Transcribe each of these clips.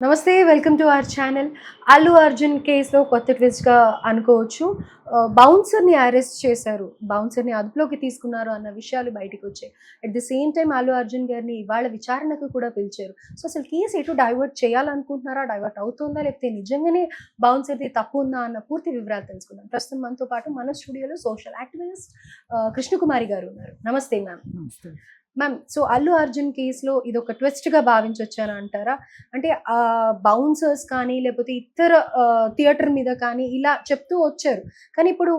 నమస్తే welcome to our channel. Allu Arjun కేసులో కొత్త ట్విస్ట్‌గా అనుకోవచ్చు. బౌన్సర్‌ని అరెస్ట్ చేశారు. బౌన్సర్‌ని అదుపులోకి తీసుకున్నారు అన్న విషయాలు బయటికొచ్చాయి. At the same time Allu Arjun గారిని ఇవాళ విచారణకు కూడా పిలిచారు. సో, అసలు కేసు ఎటు డైవర్ట్ చేయాలనుకుంటున్నారా? డైవర్ట్ అవుతుందా? లేకపోతే నిజంగానే బౌన్సర్‌ది తప్పు ఉందా? అన్న పూర్తి వివరాలు తెలుసుకుందాం. ప్రస్తుతం మనతో పాటు మన స్టూడియోలో సోషల్ యాక్టివిస్ట్ కృష్ణకుమారి గారు ఉన్నారు. నమస్తే మ్యామ్. నమస్తే. మ్యామ్, సో అల్లు అర్జున్ కేసులో ఇదొక ట్విస్ట్‌గా భావించొచ్చని అంటారా? అంటే బౌన్సర్స్ కానీ లేకపోతే ఇతర థియేటర్ మీద కానీ ఇలా చెప్తూ వచ్చారు. కానీ ఇప్పుడు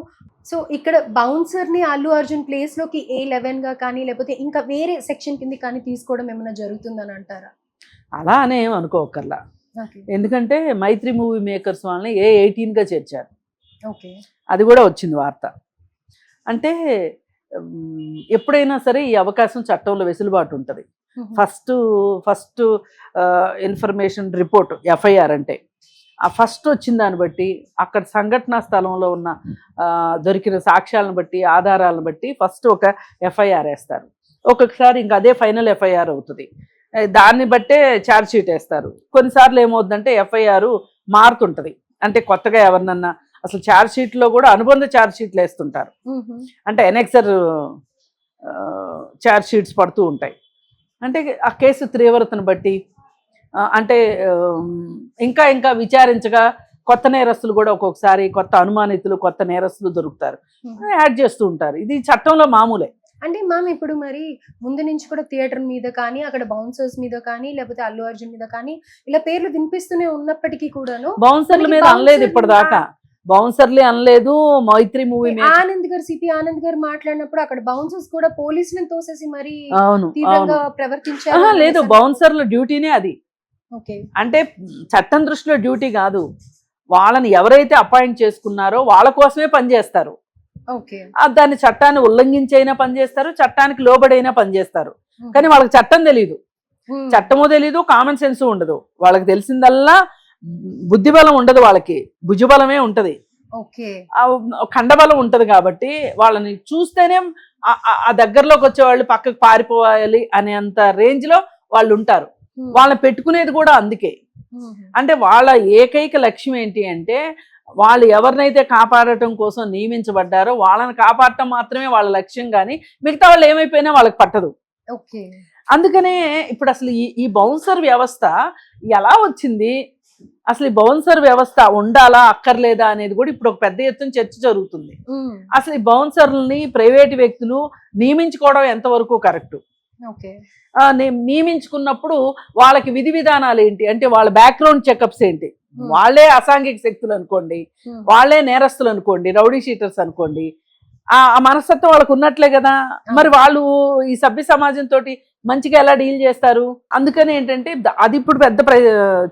సో ఇక్కడ బౌన్సర్‌ని అల్లు అర్జున్ ప్లేస్‌లోకి A11గా కానీ లేకపోతే ఇంకా వేరే సెక్షన్ కిందకి కానీ తీసుకోవడం ఏమైనా జరుగుతుందని అంటారా? అలా అని ఏం అనుకోకర్లా. ఓకే. ఎందుకంటే 'మైత్రి మూవీ మేకర్స్' వాళ్ళని A18గా చేర్చారు. ఓకే. అది కూడా వచ్చింది వార్త. అంటే ఎప్పుడైనా సరే ఈ అవకాశం చట్టంలో వెసులుబాటు ఉంటుంది. హుహు. ఫస్ట్ ఇన్ఫర్మేషన్ రిపోర్ట్ ఎఫ్ఐఆర్ అంటే ఆ ఫస్ట్ వచ్చిన దాన్ని బట్టి అక్కడ సంఘటనా స్థలంలో ఉన్న దొరికిన సాక్ష్యాలను బట్టి ఆధారాలను బట్టి ఫస్ట్ ఒక ఎఫ్ఐఆర్ వేస్తారు. ఒక్కొక్కసారి ఇంకా అదే ఫైనల్ ఎఫ్ఐఆర్ అవుతుంది. దాన్ని బట్టే ఛార్జ్ షీట్ వేస్తారు. కొన్నిసార్లు ఏమవుతుందంటే ఎఫ్ఐఆర్ మారుతుంటుంది. అంటే కొత్తగా ఎవరినన్నా అసలు ఛార్జ్ షీట్లో కూడా అనుబంధ ఛార్జ్ షీట్లు వేస్తుంటారు. హుహు. అంటే ఎనెక్సర్ ఛార్జ్ షీట్స్ పడుతూ ఉంటాయి. అంటే ఆ కేసు తీవ్రతను బట్టి అంటే ఇంకా ఇంకా విచారించగా కొత్త నేరస్తులు కూడా ఒక్కొక్కసారి కొత్త అనుమానితులు కొత్త నేరస్తులు దొరుకుతారు, యాడ్ చేస్తూ ఉంటారు. ఇది చట్టంలో మామూలే. అంటే మ్యామ్ ఇప్పుడు మరి ముందు నుంచి కూడా థియేటర్ మీద కానీ, అక్కడ బౌన్సర్స్ మీద కానీ, లేకపోతే అల్లు అర్జున్ మీద కానీ ఇలా పేర్లు వినిపిస్తూనే ఉన్నప్పటికీ కూడాను బౌన్సర్ల మీద అనలేదు ఇప్పటిదాకా. బౌన్సర్లే అనలేదు. మైత్రి మూవీ ఆనంద్ గారు సిపి ఆనంద్ గారు మాట్లాడినప్పుడు అక్కడ బౌన్సర్స్ కూడా పోలీసులను తోసేసి మరి అవును తీవ్రంగా ప్రవర్తించారు. లేదు, బౌన్సర్ల డ్యూటీనే అది. ఓకే. అంటే చట్టం దృష్టిలో డ్యూటీ కాదు. వాళ్ళని ఎవరైతే అపాయింట్ చేసుకున్నారో వాళ్ళ కోసమే పనిచేస్తారు. ఓకే. దాన్ని చట్టాన్ని ఉల్లంఘించైనా పనిచేస్తారు, చట్టానికి లోబడైనా పనిచేస్తారు. కానీ వాళ్ళకి చట్టం తెలీదు, చట్టము తెలీదు, కామన్ సెన్స్ ఉండదు. వాళ్ళకి తెలిసిందల్లా బుద్ధిబలం ఉండదు, వాళ్ళకి భుజబలమే ఉంటది, ఖండబలం ఉంటది. కాబట్టి వాళ్ళని చూస్తేనే ఆ దగ్గరలోకి వచ్చేవాళ్ళు పక్కకు పారిపోవాలి అనేంత రేంజ్ లో వాళ్ళు ఉంటారు. వాళ్ళని పెట్టుకునేది కూడా అందుకే. అంటే వాళ్ళ ఏకైక లక్ష్యం ఏంటి అంటే వాళ్ళు ఎవరినైతే కాపాడటం కోసం నియమించబడ్డారో వాళ్ళని కాపాడటం మాత్రమే వాళ్ళ లక్ష్యం. కానీ మిగతా వాళ్ళు ఏమైపోయినా వాళ్ళకి పట్టదు. అందుకనే ఇప్పుడు అసలు ఈ బౌన్సర్ వ్యవస్థ ఎలా వచ్చింది, అసలు ఈ బౌన్సర్ వ్యవస్థ ఉండాలా అక్కర్లేదా అనేది కూడా ఇప్పుడు ఒక పెద్ద ఎత్తున చర్చ జరుగుతుంది. అసలు ఈ బౌన్సర్లని ప్రైవేట్ వ్యక్తులు నియమించుకోవడం ఎంతవరకు కరెక్ట్, నియమించుకున్నప్పుడు వాళ్ళకి విధి విధానాలు ఏంటి, అంటే వాళ్ళ బ్యాక్గ్రౌండ్ చెకప్స్ ఏంటి, వాళ్ళే అసాంఘిక శక్తులు అనుకోండి, వాళ్ళే నేరస్తులు అనుకోండి, రౌడీ షీటర్స్ అనుకోండి, ఆ మనస్తత్వం వాళ్ళకు ఉన్నట్లే కదా. మరి వాళ్ళు ఈ సభ్య సమాజంతో మంచిగా ఎలా డీల్ చేస్తారు? అందుకని ఏంటంటే అది ఇప్పుడు పెద్ద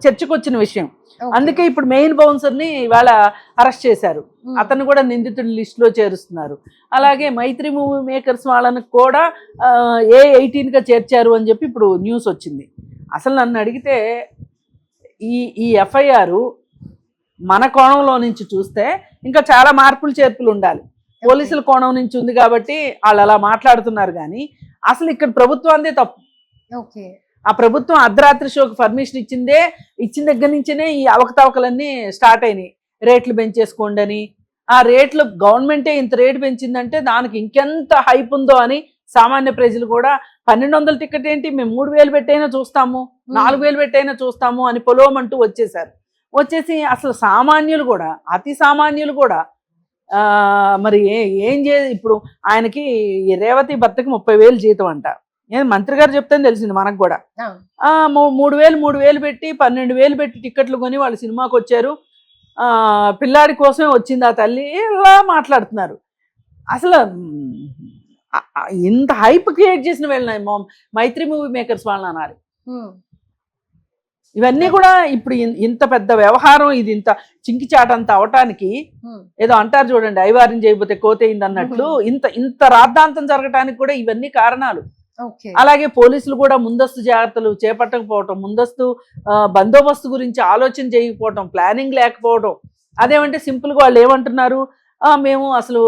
చర్చకు వచ్చిన విషయం. అందుకే ఇప్పుడు మెయిన్ బౌన్సర్ ని ఇవాళ అరెస్ట్ చేశారు. అతను కూడా నిందితుడి లిస్ట్ లో చేరుస్తున్నారు. అలాగే మైత్రి మూవీ మేకర్స్ వాళ్ళని కూడా A18గా చేర్చారు అని చెప్పి ఇప్పుడు న్యూస్ వచ్చింది. అసలు నన్ను అడిగితే ఈ ఎఫ్ఐఆర్ మన కోణంలో నుంచి చూస్తే ఇంకా చాలా మార్పులు చేర్పులు ఉండాలి. పోలీసుల కోణం నుంచి ఉంది కాబట్టి వాళ్ళు అలా మాట్లాడుతున్నారు. కానీ అసలు ఇక్కడ ప్రభుత్వాందే తప్పు. ఆ ప్రభుత్వం అర్ధరాత్రి షోకి పర్మిషన్ ఇచ్చిన దగ్గర నుంచినే ఈ అవకతవకలన్నీ స్టార్ట్ అయినాయి. రేట్లు పెంచేసుకోండి అని. ఆ రేట్లు గవర్నమెంటే ఇంత రేటు పెంచిందంటే దానికి ఇంకెంత హైప్ ఉందో అని సామాన్య ప్రజలు కూడా 1200 టికెట్ ఏంటి, మేము 3000 పెట్టైనా చూస్తాము, 4000 పెట్టైనా చూస్తాము అని పొలోమంటూ వచ్చేసారు. వచ్చేసి అసలు సామాన్యులు కూడా, అతి సామాన్యులు కూడా మరి ఏం ఇప్పుడు ఆయనకి రేవతి భర్తకి 30,000 జీతం అంట. మంత్రి గారు చెప్తే తెలిసింది మనకు కూడా. 3,000 పెట్టి 12,000 పెట్టి టికెట్లు కొని వాళ్ళు సినిమాకి వచ్చారు. పిల్లాడి కోసమే వచ్చింది ఆ తల్లి, ఇలా మాట్లాడుతున్నారు. అసలు ఇంత హైప్ క్రియేట్ చేసిన వెళ్ళినాయి మైత్రి మూవీ మేకర్స్ వాళ్ళని అనాలి. ఇవన్నీ కూడా ఇప్పుడు ఇంత పెద్ద వ్యవహారం, ఇది ఇంత చింకిచాటంత అవటానికి ఏదో అంటారు చూడండి, ఐవారిని చేయబోతే కోతయింది అన్నట్లు ఇంత రాద్ధాంతం జరగటానికి కూడా ఇవన్నీ కారణాలు. అలాగే పోలీసులు కూడా ముందస్తు జాగ్రత్తలు చేపట్టకపోవటం, ముందస్తు బందోబస్తు గురించి ఆలోచన చేయకపోవటం, ప్లానింగ్ లేకపోవడం. అదేమంటే సింపుల్గా వాళ్ళు ఏమంటున్నారు, మేము అసలు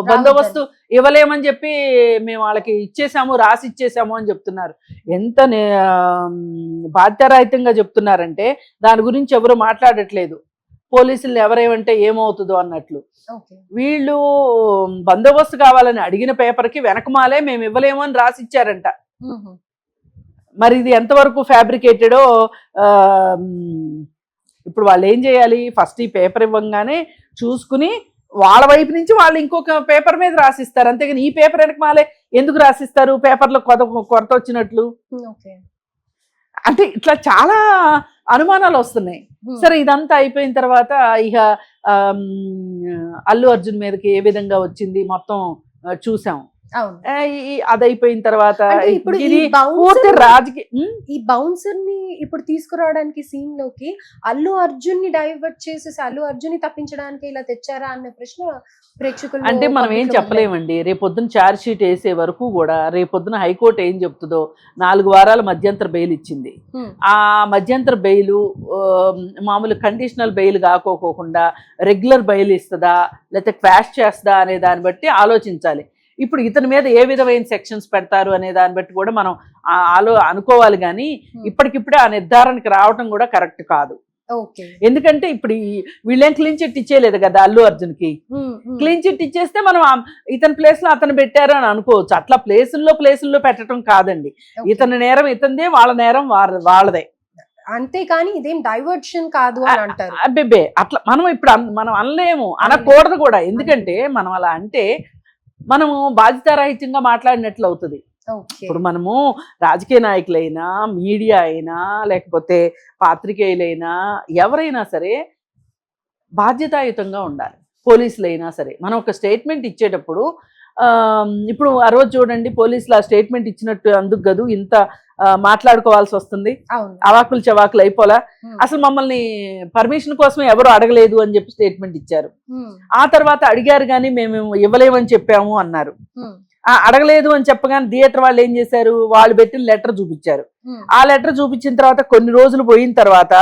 బందోబస్తు ఇవ్వలేమని చెప్పి మేము వాళ్ళకి ఇచ్చేసాము, రాసి ఇచ్చేసాము అని చెప్తున్నారు. ఎంత బాధ్యతారహితంగా చెప్తున్నారంటే దాని గురించి ఎవరు మాట్లాడట్లేదు. పోలీసులు ఎవరేమంటే ఏమవుతుందో అన్నట్లు. వీళ్ళు బందోబస్తు కావాలని అడిగిన పేపర్కి వెనకమాలే మేము ఇవ్వలేము అని రాసి ఇచ్చారంట. మరి ఇది ఎంతవరకు ఫ్యాబ్రికేటెడో ఇప్పుడు వాళ్ళు ఏం చేయాలి? ఫస్ట్ ఈ పేపర్ ఇవ్వగానే చూసుకుని వాళ్ళ వైపు నుంచి వాళ్ళు ఇంకొక పేపర్ మీద రాసిస్తారు. అంతేగాని ఈ పేపర్ వెనకమాలే ఎందుకు రాసిస్తారు? పేపర్లో కొరత వచ్చినట్లు. అంటే ఇట్లా చాలా అనుమానాలు వస్తున్నాయి. సరే, ఇదంతా అయిపోయిన తర్వాత ఇక అల్లు అర్జున్ మీదకి ఏ విధంగా వచ్చింది మొత్తం చూసాం. అది అయిపోయిన తర్వాత ఇప్పుడు ఈ బౌన్సర్ ని ఇప్పుడు తీసుకురావడానికి సీన్ లోకి అల్లు అర్జున్ ని డైవర్ట్ చేసేసి అల్లు అర్జున్ ని తప్పించడానికి ఇలా తెచ్చారా అనే ప్రశ్న ప్రేక్షకులు. అంటే మనం ఏం చెప్పలేమండి. రేపొద్దున ఛార్జ్ షీట్ వేసే వరకు కూడా రేపొద్దున హైకోర్టు ఏం చెప్తుందో. 4 వారాల మధ్యంతర బెయిల్ ఇచ్చింది. ఆ మధ్యంతర బెయిల్ మామూలు కండిషనల్ బెయిల్ కాకోకుండా రెగ్యులర్ బెయిల్ ఇస్తుందా లేకపోతే క్వాష్ చేస్తుందా అనే దాన్ని బట్టి ఆలోచించాలి. ఇప్పుడు ఇతని మీద ఏ విధమైన సెక్షన్స్ పెడతారు అనే దాన్ని బట్టి కూడా మనం అనుకోవాలి. కానీ ఇప్పటికిప్పుడే ఆ నిర్ధారణకి రావటం కూడా కరెక్ట్ కాదు. ఎందుకంటే ఇప్పుడు వీళ్ళేం క్లీన్ చిట్ ఇచ్చేయలేదు కదా అల్లు అర్జున్కి. క్లీన్ చిట్ ఇచ్చేస్తే మనం ఇతని ప్లేస్ లో అతను పెట్టారు అని అనుకోవచ్చు. అట్లా ప్లేసుల్లో పెట్టడం కాదండి. ఇతని నేరం ఇతందే, వాళ్ళ నేరం వాళ్ళదే. అంతేకాని ఇదేం డైవర్షన్ కాదు అని అంటారు. అబ్బే, అట్లా మనం అనలేము, అనకూడదు కూడా. ఎందుకంటే మనం అలా అంటే మనము బాధ్యతారహితంగా మాట్లాడినట్లు అవుతుంది. ఇప్పుడు మనము రాజకీయ నాయకులైనా, మీడియా అయినా, లేకపోతే పాత్రికేయులైనా, ఎవరైనా సరే బాధ్యతాయుతంగా ఉండాలి. పోలీసులైనా సరే మనం ఒక స్టేట్మెంట్ ఇచ్చేటప్పుడు ఇప్పుడు ఆ రోజు చూడండి, పోలీసులు ఆ స్టేట్మెంట్ ఇచ్చినట్టు అందుకు గదు ఇంత మాట్లాడుకోవాల్సి వస్తుంది. అవాకులు చవాకులు అయిపోలా. అసలు మమ్మల్ని పర్మిషన్ కోసమే ఎవరు అడగలేదు అని చెప్పి స్టేట్మెంట్ ఇచ్చారు. ఆ తర్వాత అడిగారు కానీ మేము ఇవ్వలేమని చెప్పాము అన్నారు. అడగలేదు అని చెప్పగానే థియేటర్ వాళ్ళు ఏం చేశారు? వాళ్ళు పెట్టిన లెటర్ చూపించారు. ఆ లెటర్ చూపించిన తర్వాత కొన్ని రోజులు పోయిన తర్వాత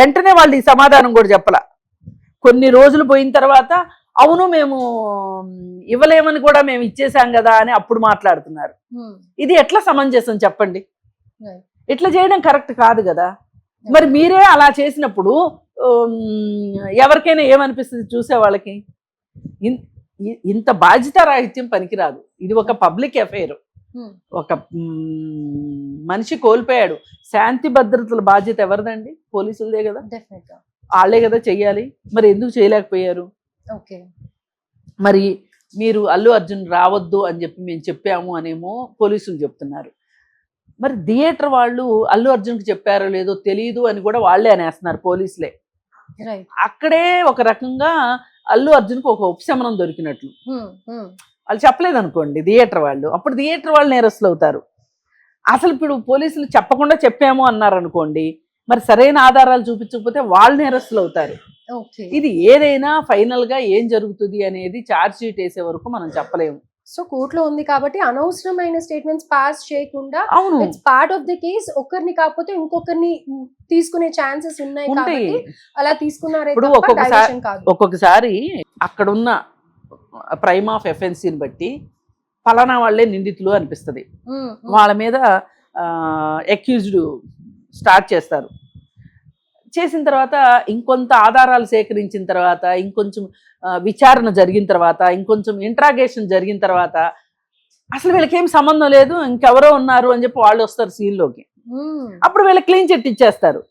వెంటనే వాళ్ళు ఈ సమాధానం కూడా చెప్పలా. కొన్ని రోజులు పోయిన తర్వాత అవును మేము ఇవ్వలేమని కూడా మేము ఇచ్చేసాం కదా అని అప్పుడు మాట్లాడుతున్నారు. ఇది ఎట్లా సమంజసం చెప్పండి? ఇట్లా చేయడం కరెక్ట్ కాదు కదా. మరి మీరే అలా చేసినప్పుడు ఎవరికైనా ఏమనిపిస్తుంది చూసే వాళ్ళకి? ఇంత బాధ్యతారాహిత్యం పనికిరాదు. ఇది ఒక పబ్లిక్ అఫైర్. ఒక మనిషి కోల్పోయాడు. శాంతి భద్రతల బాధ్యత ఎవరిదండి? పోలీసులదే కదా. వాళ్ళే కదా చెయ్యాలి. మరి ఎందుకు చేయలేకపోయారు? మరి మీరు అల్లు అర్జున్ రావద్దు అని చెప్పి మేము చెప్పాము అనేమో పోలీసులు చెప్తున్నారు. మరి థియేటర్ వాళ్ళు అల్లు అర్జున్కి చెప్పారో లేదో తెలియదు అని కూడా వాళ్ళే అనేస్తున్నారు, పోలీసులే. అక్కడే ఒక రకంగా అల్లు అర్జున్కి ఒక ఉపశమనం దొరికినట్లు. వాళ్ళు చెప్పలేదు అనుకోండి థియేటర్ వాళ్ళు, అప్పుడు థియేటర్ వాళ్ళు నేరస్తులు అవుతారు. అసలు ఇప్పుడు పోలీసులు చెప్పకుండా చెప్పాము అన్నారు అనుకోండి, మరి సరైన ఆధారాలు చూపించకపోతే వాళ్ళు నేరస్తులు అవుతారు. ఇది ఏదైనా ఫైనల్ గా ఏం జరుగుతుంది అనేది ఛార్జ్ షీట్ వేసే వరకు మనం చెప్పలేము. సో కోర్టులో ఉంది కాబట్టి అనవసరమైన స్టేట్మెంట్స్ పాస్ చేయకుండా it's part of the case. ఒకరిని కాకపోతే ఇంకొకరిని తీసుకునే ఛాన్సెస్ ఉన్నాయి కాబట్టి అలా తీసుకున్నారే. ఒక్కొక్కసారి అక్కడున్న ప్రైమ్ ఆఫ్ ఎఫెన్సీని బట్టి ఫలానా వాళ్లే నిందితులు అనిపిస్తుంది. వాళ్ళ మీద అక్యూజ్డ్ స్టార్ట్ చేస్తారు. చేసిన తర్వాత ఇంకొంత ఆధారాలు సేకరించిన తర్వాత, ఇంకొంచెం విచారణ జరిగిన తర్వాత, ఇంకొంచెం ఇంట్రాగేషన్ జరిగిన తర్వాత అసలు వీళ్ళకేం సంబంధం లేదు, ఇంకెవరో ఉన్నారు అని చెప్పి వాళ్ళు వస్తారు సీన్లోకి. అప్పుడు వీళ్ళకి క్లీన్ చిట్ ఇచ్చేస్తారు.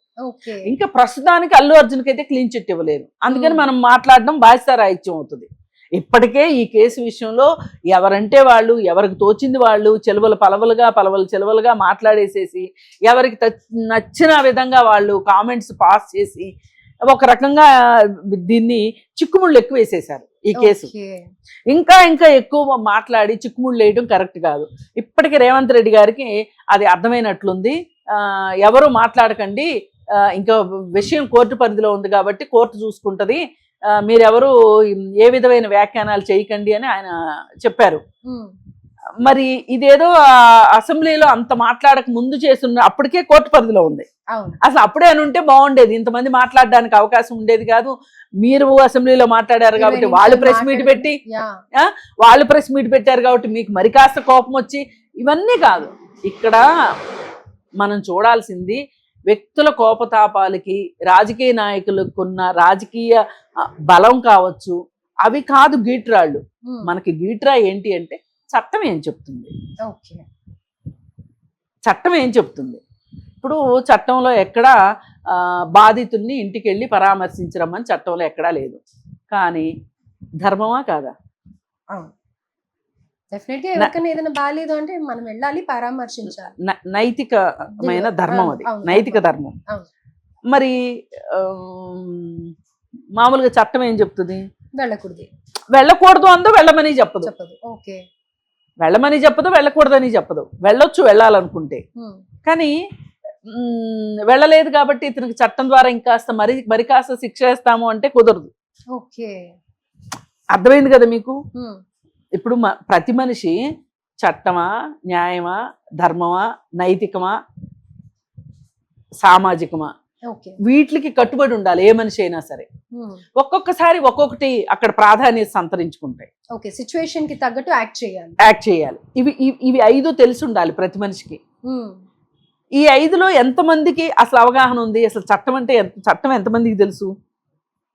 ఇంకా ప్రస్తుతానికి అల్లు అర్జున్కి అయితే క్లీన్ చిట్ ఇవ్వలేదు. అందుకని మనం మాట్లాడడం బాధ్యతారాహిత్యం అవుతుంది. ఇప్పటికే ఈ కేసు విషయంలో ఎవరంటే వాళ్ళు, ఎవరికి తోచింది వాళ్ళు పలవలు చెలవలుగా మాట్లాడేసేసి, ఎవరికి నచ్చిన విధంగా వాళ్ళు కామెంట్స్ పాస్ చేసి ఒక రకంగా దీన్ని చిక్కుముళ్ళు ఎక్కువ వేసేసారు ఈ కేసు. ఇంకా ఎక్కువ మాట్లాడి చిక్కుముళ్ళు వేయడం కరెక్ట్ కాదు. ఇప్పటికీ రేవంత్ రెడ్డి గారికి అది అర్థమైనట్లుంది. ఎవరు మాట్లాడకండి, ఇంకా విషయం కోర్టు పరిధిలో ఉంది కాబట్టి కోర్టు చూసుకుంటది, మీరెవరు ఏ విధమైన వ్యాఖ్యానాలు చేయకండి అని ఆయన చెప్పారు. మరి ఇదేదో అసెంబ్లీలో అంత మాట్లాడక ముందు చేస్తున్న అప్పటికే కోర్టు పరిధిలో ఉంది. అవును. అసలు అప్పుడే అని ఉంటే బాగుండేది, ఇంతమంది మాట్లాడడానికి అవకాశం ఉండేది కాదు. మీరు అసెంబ్లీలో మాట్లాడారు కాబట్టి వాళ్ళు ప్రెస్ మీట్ పెట్టి వాళ్ళు ప్రెస్ మీట్ పెట్టారు కాబట్టి మీకు మరి కాస్త కోపం వచ్చి ఇవన్నీ కాదు. ఇక్కడ మనం చూడాల్సింది వ్యక్తుల కోపతాపాలకి రాజకీయ నాయకులకున్న రాజకీయ బలం కావచ్చు, అవి కాదు గీట్రాళ్ళు. మనకి గీట్రా ఏంటి అంటే చట్టం ఏం చెప్తుంది, చట్టం ఏం చెప్తుంది. ఇప్పుడు చట్టంలో ఎక్కడా బాధితుల్ని ఇంటికి వెళ్ళి పరామర్శించరమ్మని చట్టంలో ఎక్కడా లేదు. కానీ ధర్మమా కాదా? డెఫినెట్గా ఎవరికైనా ఏదైనా బాగాలేదు అంటే మనం వెళ్ళాలి, పరామర్శించాలి. నైతికమైన ధర్మం అది, నైతిక ధర్మం. మరి మామూలుగా చట్టం ఏం చెప్తుంది? వెళ్ళకూడదు, వెళ్ళకూడదు అందో వెళ్ళమని చెప్పదు. ఓకే, వెళ్ళమని చెప్పదు, వెళ్ళకూడదని చెప్పదు. వెళ్ళొచ్చు వెళ్ళాలనుకుంటే. కానీ వెళ్ళలేదు కాబట్టి ఇతనికి చట్టం ద్వారా ఇంకాస్త మరి కాస్త శిక్ష వేస్తాము అంటే కుదరదు. ఓకే, అర్థమైంది కదా మీకు? ఇప్పుడు ప్రతి మనిషి చట్టమా, న్యాయమా, ధర్మమా, నైతికమా, సామాజికమా, వీటికి కట్టుబడి ఉండాలి ఏ మనిషి అయినా సరే. ఒక్కొక్కసారి ఒక్కొక్కటి అక్కడ ప్రాధాన్యత సంతరించుకుంటాయి. ఓకే, సిచ్యువేషన్ కి తగ్గట్టు యాక్ట్ చేయాలి. ఇవి 5 తెలిసి ఉండాలి ప్రతి మనిషికి. ఈ 5లో ఎంతమందికి అసలు అవగాహన ఉంది? అసలు చట్టం అంటే చట్టం ఎంతమందికి తెలుసు?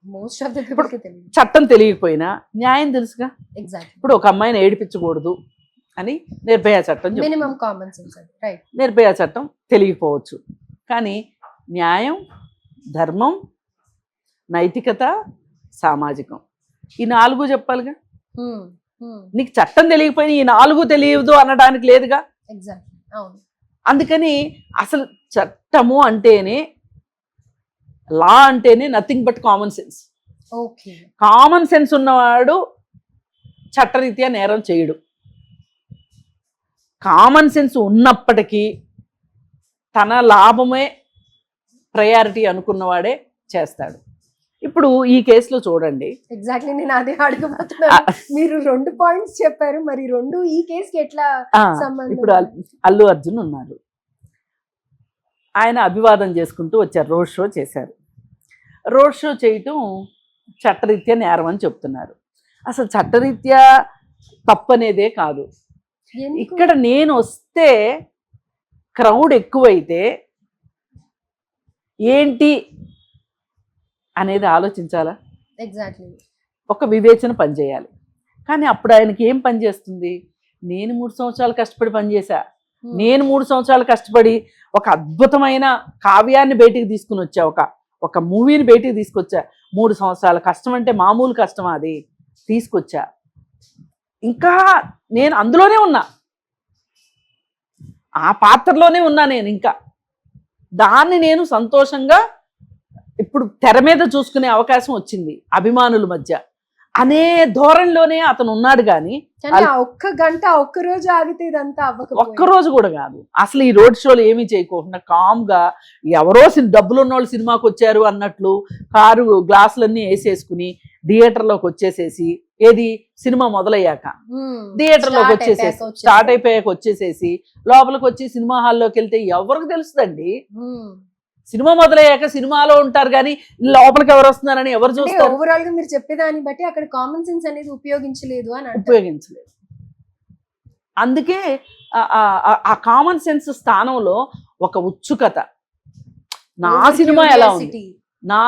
మోస్ట్ ఆఫ్ ద పీపుల్ కి తెలియదు. చట్టం తెలియకపోయినా న్యాయం తెలుసుగా. ఎగ్జాక్ట్లీ. ఇప్పుడు ఒక అమ్మాయిని ఏడిపించకూడదు అని నిర్భయ చట్టం, minimum common sense, right. Nirbhaya చట్టం తెలియకపోవచ్చు, కానీ న్యాయం, ధర్మం, నైతికత, సామాజికం, ఈ 4 చెప్పాలిగా. నీకు చట్టం తెలియకపోయినా ఈ 4 తెలియదు అనడానికి లేదుగా. ఎగ్జాక్ట్లీ, అవును. అందుకని అసలు చట్టము అంటేనే, లా అంటేనే nothing but common sense. Okay, common sense ఉన్నవాడు చట్టరీత్యా నేరం చేయడు. కామన్ సెన్స్ ఉన్నప్పటికీ తన లాభమే ప్రయారిటీ అనుకున్నవాడే చేస్తాడు. ఇప్పుడు ఈ కేసులో చూడండి. ఎగ్జాక్ట్లీ, నేను అదే అడగబోతున్నాను. మీరు 2 పాయింట్స్ చెప్పారు, మరి 2 ఈ కేసుకి ఎట్లా సంబంధం? ఇప్పుడు అల్లు అర్జున్ ఉన్నారు, ఆయన అభివాదం చేసుకుంటూ వచ్చారు, రోడ్ షో చేశారు. రోడ్ షో చేయటం చట్టరీత్యా నేరం అని చెప్తున్నారు. అసలు చట్టరీత్యా తప్పనేదే కాదు. ఇక్కడ నేను వస్తే క్రౌడ్ ఎక్కువైతే ఏంటి అనేది ఆలోచించాలా? ఎగ్జాక్ట్లీ, ఒక వివేచన పనిచేయాలి. కానీ అప్పుడు ఆయనకి ఏం పని చేస్తుంది? నేను 3 సంవత్సరాలు కష్టపడి పనిచేశా, నేను 3 సంవత్సరాలు కష్టపడి ఒక అద్భుతమైన కావ్యాన్ని బయటికి తీసుకుని వచ్చా, ఒక మూవీని బయటికి తీసుకొచ్చా. 3 సంవత్సరాల కష్టం అంటే మామూలు కష్టం, అది తీసుకొచ్చా. ఇంకా నేను అందులోనే ఉన్నా, ఆ పాత్రలోనే ఉన్నా నేను. ఇంకా దాన్ని నేను సంతోషంగా ఇప్పుడు తెర మీద చూసుకునే అవకాశం వచ్చింది అభిమానుల మధ్య అనే ధోరణిలోనే అతను ఉన్నాడు. కానీ ఒక్క గంట, ఒక్క రోజు ఆగితే ఇదంతా అవ్వకపోయింది. ఒక్క రోజు కూడా కాదు, అసలు ఈ రోడ్ షోలు ఏమీ చేయకోకుండా కామ్గా ఎవరో డబ్బులు ఉన్నోళ్ళు సినిమాకి వచ్చారు అన్నట్లు కారు గ్లాసులన్నీ వేసేసుకుని థియేటర్లోకి వచ్చేసేసి, ఏది సినిమా మొదలయ్యాక థియేటర్లోకి వచ్చేసేసి, స్టార్ట్ అయిపోయాక వచ్చేసేసి లోపలికి వచ్చి సినిమా హాల్లోకి వెళ్తే ఎవరికి తెలుస్తుందండి? సినిమా మొదలయ్యాక సినిమాలో ఉంటారు కానీ లోపలికి ఎవరు వస్తున్నారని ఎవరు చూస్తారు? ఓవరాల్ గా మీరు చెప్పేదాన్ని బట్టి అక్కడ కామన్ సెన్స్ అనేది ఉపయోగించలేదు. అందుకే ఆ కామన్ సెన్స్ స్థానంలో ఒక ఉత్సుకత, నా సినిమా ఎలా ఉంది, నా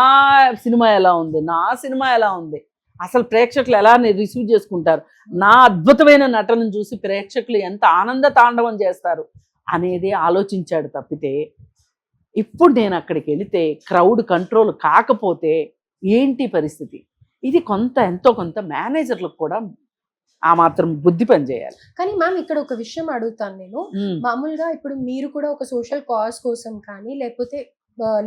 సినిమా ఎలా ఉంది, నా సినిమా ఎలా ఉంది, అసలు ప్రేక్షకులు ఎలా రిసీవ్ చేసుకుంటారు, నా అద్భుతమైన నటనను చూసి ప్రేక్షకులు ఎంత ఆనంద తాండవం చేస్తారు అనేది ఆలోచించాడు తప్పితే, ఇప్పుడు నేను అక్కడికి వెళితే క్రౌడ్ కంట్రోల్ కాకపోతే ఏంటి పరిస్థితి? ఇది ఎంతో కొంత మేనేజర్లకు కూడా ఆ మాత్రం బుద్ధి పని చేయాలి. కానీ మ్యామ్, ఇక్కడ ఒక విషయం అడుగుతాను నేను. మామూలుగా ఇప్పుడు మీరు కూడా ఒక సోషల్ కాజ్ కోసం కానీ లేకపోతే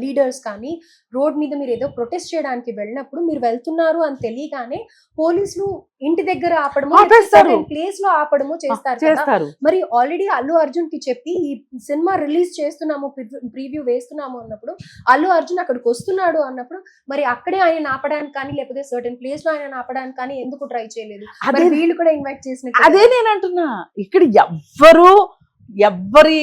లీడర్స్ కానీ రోడ్ మీద మీరు ఏదో ప్రొటెస్ట్ చేయడానికి వెళ్ళినప్పుడు మీరు వెళ్తున్నారు అని తెలియగానే పోలీసులు ఇంటి దగ్గర ఆపడము, ఆపేస్తారు. ప్లేస్ లో ఆపడము చేస్తారు కదా. చేస్తారు. మరి ఆల్రెడీ అల్లు అర్జున్ కి చెప్పి ఈ సినిమా రిలీజ్ చేస్తున్నాము, ప్రీవ్యూ వేస్తున్నాము అన్నప్పుడు అల్లు అర్జున్ అక్కడికి వస్తున్నాడు అన్నప్పుడు మరి అక్కడే ఆయన ఆపడానికి కానీ లేకపోతే సర్టెన్ ప్లేస్ లో ఆయన ఆపడానికి కానీ ఎందుకు ట్రై చేయలేదు? మరి వీళ్ళు కూడా ఇన్వైట్ చేసిన అదే నేను అంటున్నా, ఇక్కడ ఎవ్వరి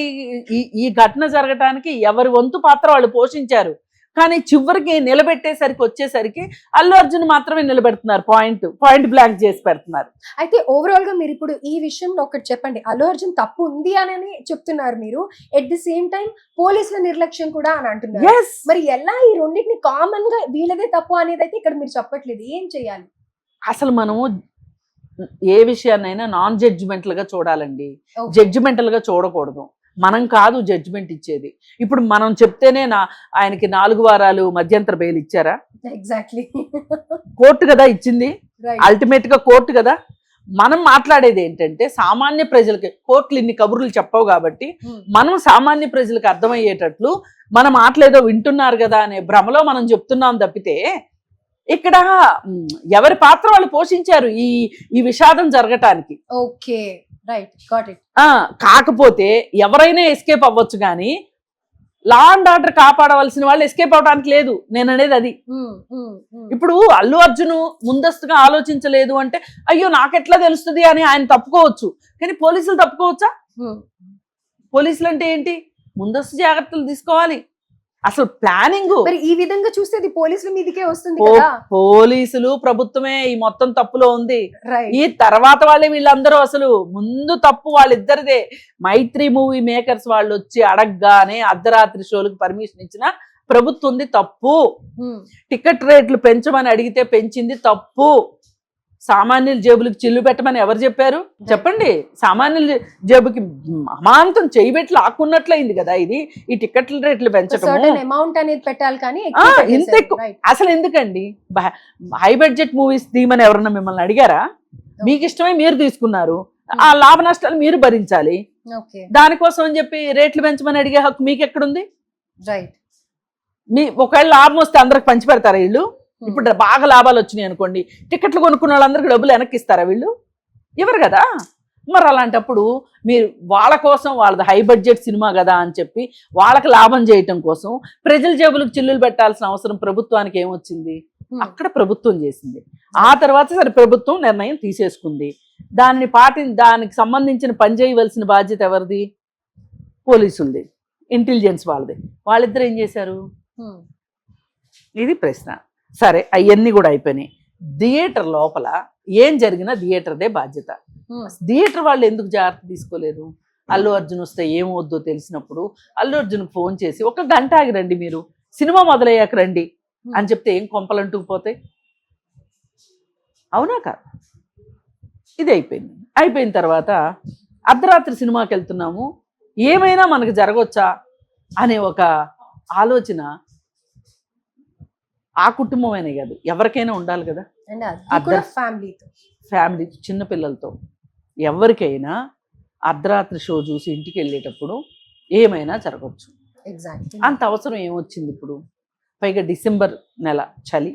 ఈ ఘటన జరగటానికి ఎవరి వంతు పాత్ర వాళ్ళు పోషించారు. కానీ చివరికి నిలబెట్టేసరికి వచ్చేసరికి అల్లు అర్జున్ మాత్రమే నిలబెడుతున్నారు, పాయింట్ బ్లాంక్ చేసి పెడుతున్నారు. అయితే ఓవరాల్ గా మీరు ఇప్పుడు ఈ విషయంలో ఒకటి చెప్పండి, అల్లు అర్జున్ తప్పు ఉంది అని చెప్తున్నారు మీరు, ఎట్ ది సేమ్ టైం పోలీసుల నిర్లక్ష్యం కూడా అని అంటున్నారు. మరి ఎలా ఈ రెండింటిని కామన్ గా వీళ్ళదే తప్పు అనేది అయితే ఇక్కడ మీరు చెప్పట్లేదు, ఏం చేయాలి? అసలు మనము ఏ విషయాన్నైనా నాన్ జడ్జిమెంటల్ గా చూడాలండి, Okay. జడ్జిమెంటల్ గా చూడకూడదు. మనం కాదు జడ్జిమెంట్ ఇచ్చేది. ఇప్పుడు మనం చెప్తేనే ఆయనకి 4 వారాలు మధ్యంతర బెయిల్ ఇచ్చారా? ఎగ్జాక్ట్లీ. కోర్టు కదా ఇచ్చింది, అల్టిమేట్ గా కోర్టు కదా. మనం మాట్లాడేది ఏంటంటే సామాన్య ప్రజలకి, కోర్టులు ఇన్ని కబుర్లు చెప్పవు కాబట్టి మనం సామాన్య ప్రజలకు అర్థమయ్యేటట్లు మన మాటలేదో వింటున్నారు కదా అనే భ్రమలో మనం చెప్తున్నాం తప్పితే ఇక్కడ ఎవరి పాత్ర వాళ్ళు పోషించారు ఈ విషాదం జరగటానికి. Okay, right, got it. కాకపోతే ఎవరైనా ఎస్కేప్ అవ్వచ్చు కానీ లా అండ్ ఆర్డర్ కాపాడవలసిన వాళ్ళు ఎస్కేప్ అవడానికి లేదు, నేను అనేది అది. ఇప్పుడు అల్లు అర్జున్ ముందస్తుగా ఆలోచించలేదు అంటే అయ్యో నాకెట్లా తెలుస్తుంది అని ఆయన తప్పుకోవచ్చు, కానీ పోలీసులు తప్పుకోవచ్చా? పోలీసులు అంటే ఏంటి? ముందస్తు జాగ్రత్తలు తీసుకోవాలి. అసలు ప్లానింగ్ మరి ఈ విధంగా చూస్తే పోలీసుల మీదకే వస్తుంది కదా. పోలీసులు ప్రభుత్వమే ఈ మొత్తం తప్పులో ఉంది. Right. ఈ తర్వాత వాళ్ళే వీళ్ళందరూ, అసలు ముందు తప్పు వాళ్ళిద్దరిదే. మైత్రి మూవీ మేకర్స్ వాళ్ళు వచ్చి అడగగానే అర్ధరాత్రి షోలకు పర్మిషన్ ఇచ్చిన ప్రభుత్వం ఉంది తప్పు. టికెట్ రేట్లు పెంచమని అడిగితే పెంచింది తప్పు. సామాన్యుల జేబులకు చిల్లు పెట్టమని ఎవరు చెప్పారు చెప్పండి? సామాన్యుల జేబుకి అమాంతం చేయబెట్టి లాక్కున్నట్లయింది కదా ఇది, ఈ టికెట్ల రేట్లు పెంచడం. అమౌంట్ అనేది పెట్టాలి కానీ ఇంత ఎక్కువ అసలు ఎందుకండి? హై బడ్జెట్ మూవీస్ తీయమని ఎవరన్నా మిమ్మల్ని అడిగారా? మీకు ఇష్టమై మీరు తీసుకున్నారు, ఆ లాభ నష్టాలు మీరు భరించాలి. దానికోసం అని చెప్పి రేట్లు పెంచమని అడిగే హక్కు మీకు ఎక్కడుంది? ఒకవేళ లాభం వస్తే అందరికి పంచి పెడతారా వీళ్ళు? ఇప్పుడు బాగా లాభాలు వచ్చినాయి అనుకోండి, టికెట్లు కొనుక్కున్న వాళ్ళందరికీ డబ్బులు వెనక్కి ఇస్తారా వీళ్ళు? ఇవ్వరు కదా. మరి అలాంటప్పుడు మీరు వాళ్ళ కోసం, వాళ్ళది హై బడ్జెట్ సినిమా కదా అని చెప్పి వాళ్ళకి లాభం చేయటం కోసం ప్రజల జేబులకు చిల్లులు పెట్టాల్సిన అవసరం ప్రభుత్వానికి ఏమొచ్చింది? అక్కడ ప్రభుత్వం చేసింది. ఆ తర్వాత సరే ప్రభుత్వం నిర్ణయం తీసేసుకుంది, దానికి సంబంధించిన పని చేయవలసిన బాధ్యత ఎవరిది? పోలీసులది, ఇంటెలిజెన్స్ వాళ్ళది. వాళ్ళిద్దరు ఏం చేశారు? ఇది ప్రశ్న. సరే, అవన్నీ కూడా అయిపోయినాయి. థియేటర్ లోపల ఏం జరిగినా థియేటర్దే బాధ్యత. థియేటర్ వాళ్ళు ఎందుకు జాగ్రత్త తీసుకోలేదు? అల్లు అర్జున్ వస్తే ఏమవుద్దో తెలిసినప్పుడు అల్లు అర్జున్ ఫోన్ చేసి 1 గంట ఆగి రండి, మీరు సినిమా మొదలయ్యాక రండి అని చెప్తే ఏం కొంపలంటూ పోతాయి? అవునా కాదు? ఇది అయిపోయింది. అయిపోయిన తర్వాత అర్ధరాత్రి సినిమాకి వెళ్తున్నాము, ఏమైనా మనకు జరగవచ్చా అనే ఒక ఆలోచన ఆ కుటుంబమైనా కాదు ఎవరికైనా ఉండాలి కదా. ఫ్యామిలీ చిన్నపిల్లలతో ఎవరికైనా అర్ధరాత్రి షో చూసి ఇంటికి వెళ్ళేటప్పుడు ఏమైనా జరగవచ్చు. అంత అవసరం ఏమొచ్చింది ఇప్పుడు? పైగా డిసెంబర్ నెల, చలి.